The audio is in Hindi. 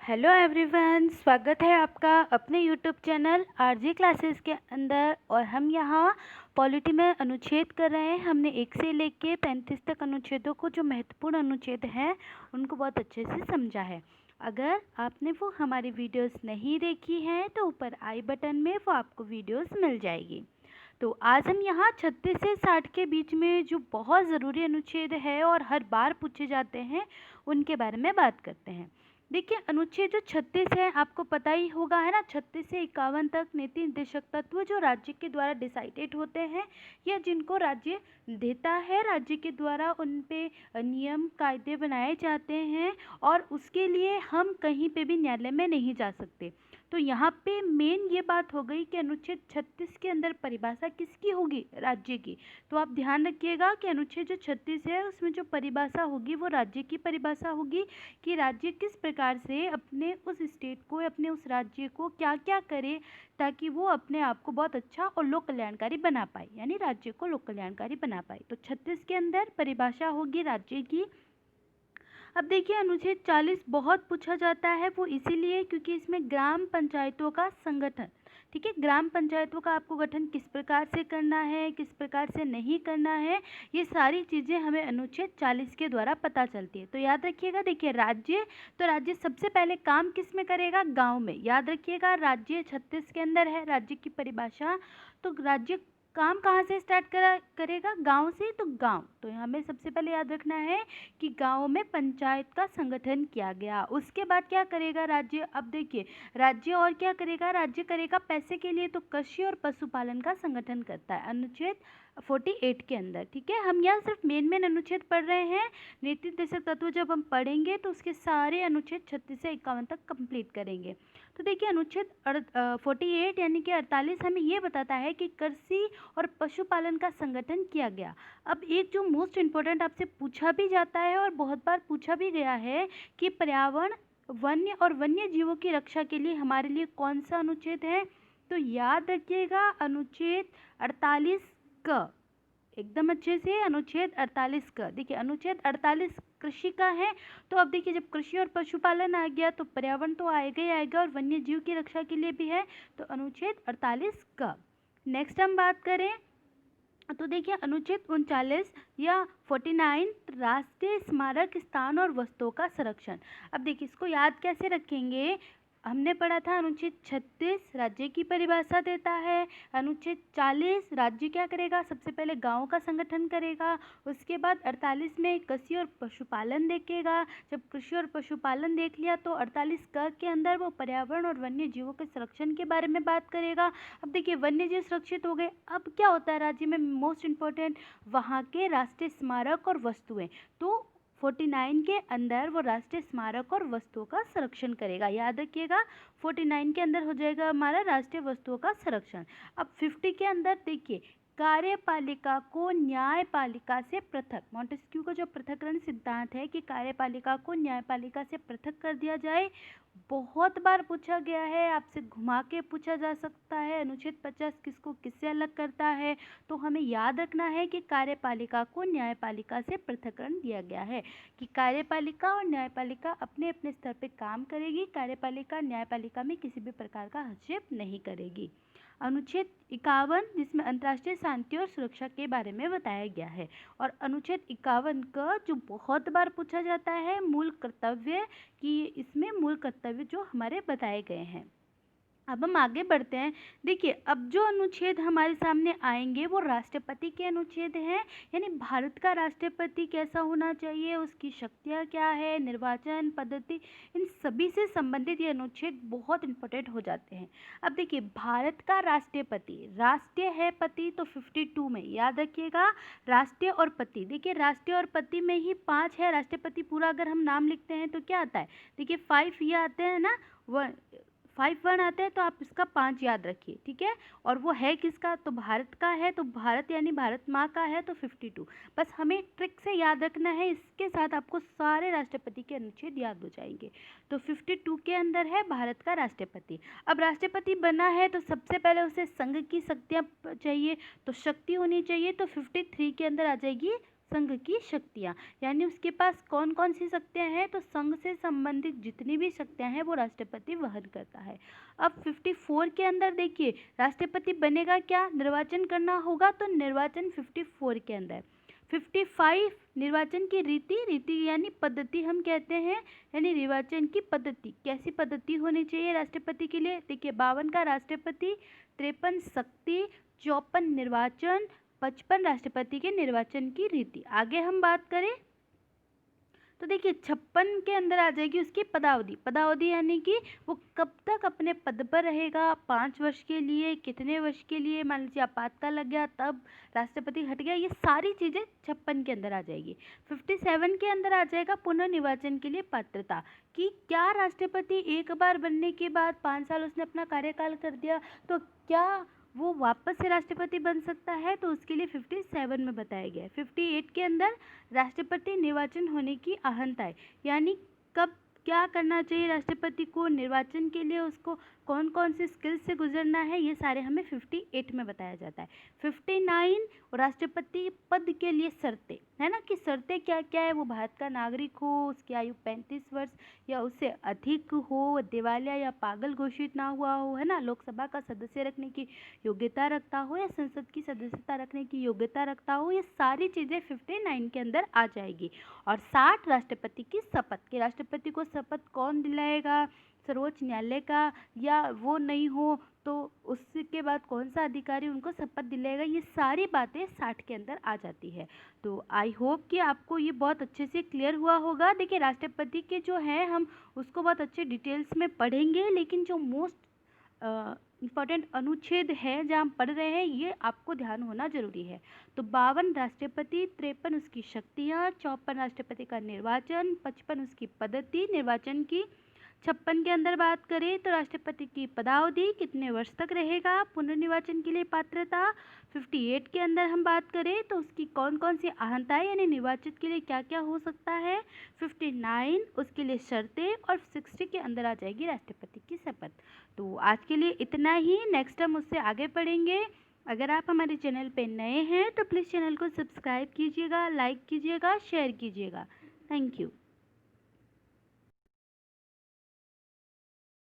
हेलो एवरीवन, स्वागत है आपका अपने यूट्यूब चैनल आरजे क्लासेस के अंदर। और हम यहाँ पॉलिटी में अनुच्छेद कर रहे हैं। हमने 1 से लेके 35 तक अनुच्छेदों को, जो महत्वपूर्ण अनुच्छेद हैं, उनको बहुत अच्छे से समझा है। अगर आपने वो हमारी वीडियोस नहीं देखी हैं तो ऊपर आई बटन में वो आपको वीडियोस मिल जाएगी। तो आज हम यहाँ 36 से 60 के बीच में जो बहुत ज़रूरी अनुच्छेद है और हर बार पूछे जाते हैं, उनके बारे में बात करते हैं। देखिए, अनुच्छेद जो 36 है, आपको पता ही होगा, है ना। 36 से 51 तक नीति निर्देशक तत्व जो राज्य के द्वारा डिसाइडेड होते हैं या जिनको राज्य देता है, राज्य के द्वारा उन पे नियम कायदे बनाए जाते हैं और उसके लिए हम कहीं पे भी न्यायालय में नहीं जा सकते। तो यहाँ पे मेन ये बात हो गई कि अनुच्छेद 36 के अंदर परिभाषा किसकी होगी? राज्य की। तो आप ध्यान रखिएगा कि अनुच्छेद जो 36 है उसमें जो परिभाषा होगी वो राज्य की परिभाषा होगी कि राज्य किस प्रकार से अपने उस स्टेट को, अपने उस राज्य को क्या क्या करे ताकि वो अपने आप को बहुत अच्छा और लोक कल्याणकारी बना पाए, यानी राज्य को लोक कल्याणकारी बना पाए। तो 36 के अंदर परिभाषा होगी राज्य की। अब देखिए, अनुच्छेद 40 बहुत पूछा जाता है, वो इसीलिए क्योंकि इसमें ग्राम पंचायतों का संगठन, ठीक है, ग्राम पंचायतों का आपको गठन किस प्रकार से करना है, किस प्रकार से नहीं करना है, ये सारी चीज़ें हमें अनुच्छेद 40 के द्वारा पता चलती है। तो याद रखिएगा, देखिए राज्य, तो राज्य सबसे पहले काम किस में करेगा? गांव में। याद रखिएगा, राज्य 36 के अंदर है राज्य की परिभाषा। तो राज्य काम कहाँ से स्टार्ट करेगा? गांव से। तो गांव, तो हमें सबसे पहले याद रखना है कि गांव में पंचायत का संगठन किया गया। उसके बाद क्या करेगा राज्य? अब देखिए, राज्य और क्या करेगा? राज्य करेगा पैसे के लिए, तो कृषि और पशुपालन का संगठन करता है अनुच्छेद 48 के अंदर, ठीक है। हम यहाँ सिर्फ मेन अनुच्छेद पढ़ रहे हैं। नीति निर्देशक तत्व जब हम पढ़ेंगे तो उसके सारे अनुच्छेद 36 से 51 तक कंप्लीट करेंगे। तो देखिए, अनुच्छेद 48 यानी कि 48 हमें ये बताता है कि कृषि और पशुपालन का संगठन किया गया। अब एक जो मोस्ट इम्पोर्टेंट आपसे पूछा भी जाता है और बहुत बार पूछा भी गया है कि पर्यावरण, वन्य और वन्य जीवों की रक्षा के लिए हमारे लिए कौन सा अनुच्छेद है? तो याद रखिएगा, अनुच्छेद 48 क, एकदम अच्छे से, अनुच्छेद 48 का। देखिए, अनुच्छेद 48 कृषि का है। तो अब देखिए, जब कृषि और पशुपालन आ गया तो पर्यावरण तो आएगा ही आएगा और वन्य जीव की रक्षा के लिए भी है, तो अनुच्छेद 48 का। नेक्स्ट हम बात करें तो देखिए, अनुच्छेद 39 या 49 राष्ट्रीय स्मारक स्थान और वस्तुओं का संरक्षण। अब देखिए, इसको याद कैसे रखेंगे? हमने पढ़ा था अनुच्छेद 36 राज्य की परिभाषा देता है। अनुच्छेद 40 राज्य क्या करेगा? सबसे पहले गांव का संगठन करेगा। उसके बाद 48 में कृषि और पशुपालन देखेगा। जब कृषि और पशुपालन देख लिया तो 48 क के अंदर वो पर्यावरण और वन्य जीवों के संरक्षण के बारे में बात करेगा। अब देखिए, वन्य जीव सुरक्षित हो गए। अब क्या होता है राज्य में? मोस्ट इम्पोर्टेंट, वहाँ के राष्ट्रीय स्मारक और वस्तुएं। तो 49 के अंदर वो राष्ट्रीय स्मारक और वस्तुओं का संरक्षण करेगा। याद रखिएगा, 49 के अंदर हो जाएगा हमारा राष्ट्रीय वस्तुओं का संरक्षण। अब 50 के अंदर देखिए, कार्यपालिका को न्यायपालिका से पृथक, मॉन्टेस्क्यू का जो पृथक्करण सिद्धांत है कि कार्यपालिका को न्यायपालिका से पृथक कर दिया जाए, बहुत बार पूछा गया है, आपसे घुमा के पूछा जा सकता है। अनुच्छेद 50 किसको किससे अलग करता है? तो हमें याद रखना है कि कार्यपालिका को न्यायपालिका से पृथक्करण दिया गया है कि कार्यपालिका और न्यायपालिका अपने अपने स्तर पर काम करेगी। कार्यपालिका न्यायपालिका में किसी भी प्रकार का हस्तक्षेप नहीं करेगी। अनुच्छेद 51 जिसमें अंतर्राष्ट्रीय शांति और सुरक्षा के बारे में बताया गया है। और अनुच्छेद 51 का जो बहुत बार पूछा जाता है, मूल कर्तव्य, कि इसमें मूल कर्तव्य जो हमारे बताए गए हैं। अब हम आगे बढ़ते हैं। देखिए, अब जो अनुच्छेद हमारे सामने आएंगे वो राष्ट्रपति के अनुच्छेद हैं, यानी भारत का राष्ट्रपति कैसा होना चाहिए, उसकी शक्तियाँ क्या है, निर्वाचन पद्धति, इन सभी से संबंधित ये अनुच्छेद बहुत इंपॉर्टेंट हो जाते हैं। अब देखिए, भारत का राष्ट्रपति, राष्ट्रीय है पति, तो 52 में याद रखिएगा, राष्ट्रीय और पति। देखिए, राष्ट्रीय और पति में ही 5 है। राष्ट्रपति पूरा अगर हम नाम लिखते हैं तो क्या आता है? देखिए, 5 ये आते हैं ना, 5 1 आते हैं, तो आप इसका 5 याद रखिए, ठीक है। और वो है किसका? तो भारत का है, तो भारत यानी भारत माँ का है, तो 52। बस हमें ट्रिक से याद रखना है, इसके साथ आपको सारे राष्ट्रपति के अनुच्छेद याद हो जाएंगे। तो 52 के अंदर है भारत का राष्ट्रपति। अब राष्ट्रपति बना है तो सबसे पहले उसे संघ की शक्तियाँ चाहिए, तो शक्ति होनी चाहिए, तो 53 के अंदर आ जाएगी संघ की शक्तियाँ, यानी उसके पास कौन कौन सी शक्तियाँ हैं, तो संघ से संबंधित जितनी भी शक्तियाँ हैं वो राष्ट्रपति वहन करता है। अब 54 के अंदर देखिए राष्ट्रपति बनेगा क्या, निर्वाचन करना होगा, तो निर्वाचन 54 के अंदर। 55 निर्वाचन की रीति यानी पद्धति हम कहते हैं, यानी निर्वाचन की पद्धति, कैसी पद्धति होनी चाहिए राष्ट्रपति के लिए, देखिए 52 का राष्ट्रपति, 53 शक्ति, 54 निर्वाचन, 55 राष्ट्रपति के निर्वाचन की रीति। आगे हम बात करें तो देखिए 56 के अंदर आ जाएगी उसकी पदावधि। पदावधि यानी कि वो कब तक अपने पद पर रहेगा, 5 वर्ष के लिए, कितने वर्ष के लिए, मान लीजिए आपातकाल लग गया तब राष्ट्रपति हट गया, ये सारी चीज़ें 56 के अंदर आ जाएगी। 57 के अंदर आ जाएगा पुनर्निर्वाचन के लिए पात्रता, कि क्या राष्ट्रपति एक बार बनने के बाद 5 साल उसने अपना कार्यकाल कर दिया तो क्या वो वापस से राष्ट्रपति बन सकता है, तो उसके लिए 57 में बताया गया है। 58 के अंदर राष्ट्रपति निर्वाचन होने की अहंताएं, यानी कब क्या करना चाहिए राष्ट्रपति को निर्वाचन के लिए, उसको कौन कौन से स्किल्स से गुजरना है, ये सारे हमें 58 में बताया जाता है। 59 राष्ट्रपति पद के लिए शर्तें, है ना, कि शर्तें क्या क्या है, वो भारत का नागरिक हो, उसकी आयु 35 वर्ष या उससे अधिक हो, दिवालिया या पागल घोषित ना हुआ हो, है ना, लोकसभा का सदस्य रखने की योग्यता रखता हो या संसद की सदस्यता रखने की योग्यता रखता हो, ये सारी चीज़ें 59 के अंदर आ जाएगी। और 60 राष्ट्रपति की शपथ, कि राष्ट्रपति को शपथ कौन दिलाएगा, सर्वोच्च न्यायालय का, या वो नहीं हो तो उसके बाद कौन सा अधिकारी उनको शपथ दिलाएगा, ये सारी बातें 60 के अंदर आ जाती है। तो आई होप कि आपको ये बहुत अच्छे से क्लियर हुआ होगा। देखिए राष्ट्रपति के जो है हम उसको बहुत अच्छे डिटेल्स में पढ़ेंगे, लेकिन जो मोस्ट इम्पॉर्टेंट अनुच्छेद है जहाँ हम पढ़ रहे हैं ये आपको ध्यान होना जरूरी है। तो 52 राष्ट्रपति, 53 उसकी शक्तियाँ, 54 राष्ट्रपति का निर्वाचन, 55 उसकी पद्धति निर्वाचन की, 56 के अंदर बात करें तो राष्ट्रपति की पदावधि कितने वर्ष तक रहेगा, पुनर्निर्वाचन के लिए पात्रता। 58 के अंदर हम बात करें तो उसकी कौन कौन सी अहंताएं, यानी निर्वाचित के लिए क्या क्या हो सकता है। 59 उसके लिए शर्तें, और 60 के अंदर आ जाएगी राष्ट्रपति की शपथ। तो आज के लिए इतना ही, नेक्स्ट हम उससे आगे पढ़ेंगे। अगर आप हमारे चैनल पे नए हैं तो प्लीज़ चैनल को सब्सक्राइब कीजिएगा, लाइक कीजिएगा, शेयर कीजिएगा। Thank you.